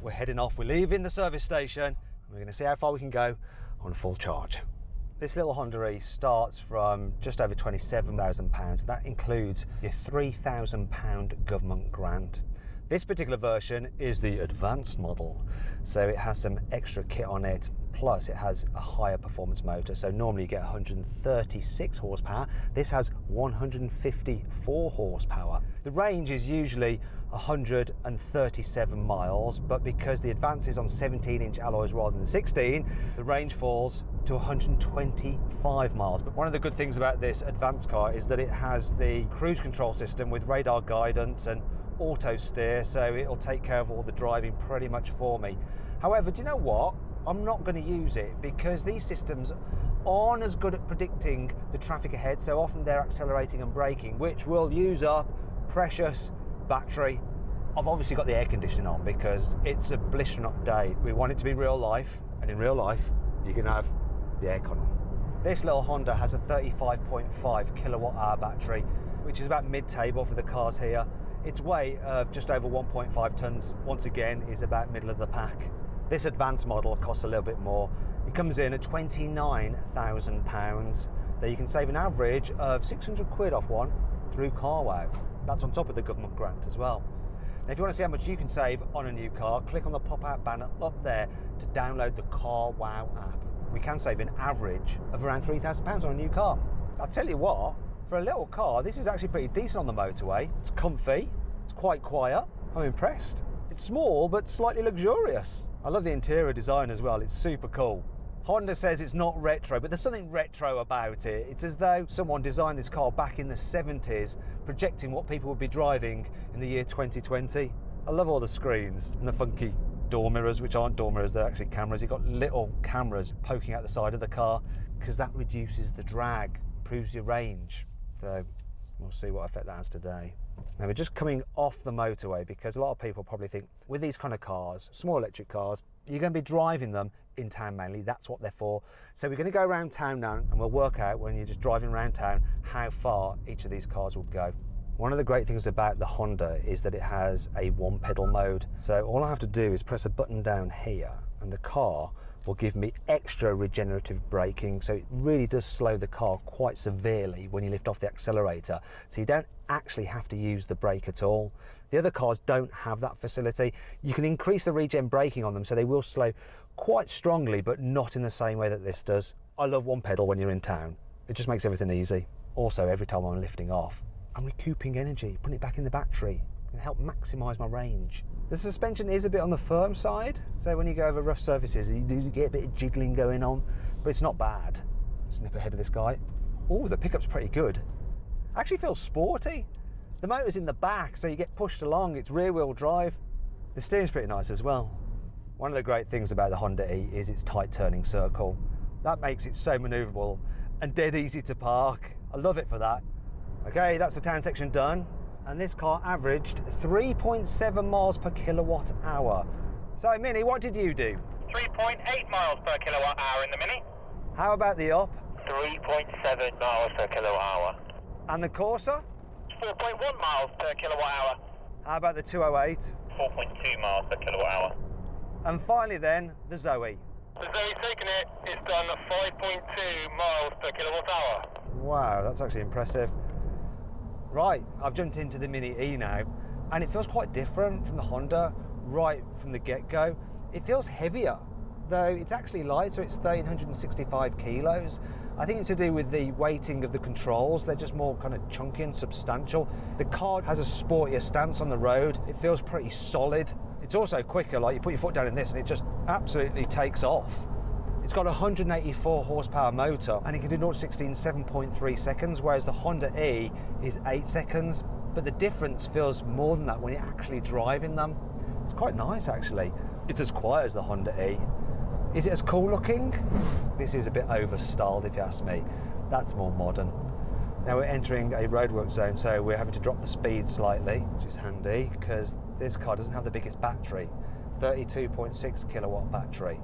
we're heading off. We're leaving the service station and we're going to see how far we can go on full charge. This little Honda E starts from just over £27,000. That includes your £3,000 government grant. This particular version is the advanced model, so it has some extra kit on it, plus it has a higher performance motor. So normally you get 136 horsepower. This has 154 horsepower. The range is usually 137 miles, but because the Advance is on 17-inch alloys rather than 16, the range falls to 125 miles. But one of the good things about this Advanced car is that it has the cruise control system with radar guidance and auto steer, so it'll take care of all the driving pretty much for me. However, do you know what? I'm not going to use it because these systems aren't as good at predicting the traffic ahead, so often they're accelerating and braking, which will use up precious battery. I've obviously got the air conditioning on because it's a blistering hot day. We want it to be real life, and in real life you can have the aircon on. This little Honda has a 35.5 kilowatt hour battery, which is about mid-table for the cars here. Its weight of just over 1.5 tons, once again, is about middle of the pack. This Advanced model costs a little bit more. It comes in at £29,000. Though you can save an average of 600 quid off one through CarWow. That's on top of the government grant as well. Now, if you want to see how much you can save on a new car, click on the pop-out banner up there to download the CarWow app. We can save an average of around £3,000 on a new car. I'll tell you what, for a little car, this is actually pretty decent on the motorway. It's comfy, it's quite quiet, I'm impressed. It's small, but slightly luxurious. I love the interior design as well, it's super cool. Honda says it's not retro, but there's something retro about it. It's as though someone designed this car back in the 70s, projecting what people would be driving in the year 2020. I love all the screens and the funky door mirrors, which aren't door mirrors, they're actually cameras. You've got little cameras poking out the side of the car because that reduces the drag, improves your range. So we'll see what effect that has today. Now we're just coming off the motorway because a lot of people probably think with these kind of cars, small electric cars, you're going to be driving them in town mainly. That's what they're for. So we're going to go around town now and we'll work out when you're just driving around town how far each of these cars will go. One of the great things about the Honda is that it has a one pedal mode. So all I have to do is press a button down here and the car will give me extra regenerative braking, so it really does slow the car quite severely when you lift off the accelerator, so you don't actually have to use the brake at all. The other cars don't have that facility. You can increase the regen braking on them so they will slow quite strongly, but not in the same way that this does. I love one pedal when you're in town. It just makes everything easy. Also, every time I'm lifting off, I'm recouping energy, putting it back in the battery. It can help maximise my range. The suspension is a bit on the firm side, so when you go over rough surfaces you do get a bit of jiggling going on, but it's not bad. Just nip ahead of this guy. Oh, the pickup's pretty good. Actually feels sporty. The motor's in the back, so you get pushed along. It's rear wheel drive. The steering's pretty nice as well. One of the great things about the Honda E is its tight turning circle. That makes it so manoeuvrable and dead easy to park. I love it for that. Okay, that's the town section done. And this car averaged 3.7 miles per kilowatt hour. So Mini, what did you do? 3.8 miles per kilowatt hour in the Mini. How about the up? 3.7 miles per kilowatt hour. And the Corsa? 4.1 miles per kilowatt hour. How about the 208? 4.2 miles per kilowatt hour. And finally then, the Zoe. The Zoe's taken it. It's done 5.2 miles per kilowatt hour. Wow, that's actually impressive. Right, I've jumped into the Mini E now, and it feels quite different from the Honda right from the get-go. It feels heavier, though it's actually lighter. It's 1,365 kilos. I think it's to do with the weighting of the controls. They're just more kind of chunky and substantial. The car has a sportier stance on the road. It feels pretty solid. It's also quicker, like you put your foot down in this and it just absolutely takes off. It's got a 184 horsepower motor and it can do 0 to 16 in 7.3 seconds, whereas the Honda E is 8 seconds. But the difference feels more than that when you're actually driving them. It's quite nice actually. It's as quiet as the Honda E. Is it as cool looking? This is a bit overstyled if you ask me. That's more modern. Now we're entering a roadwork zone, so we're having to drop the speed slightly, which is handy because this car doesn't have the biggest battery. 32.6 kilowatt battery.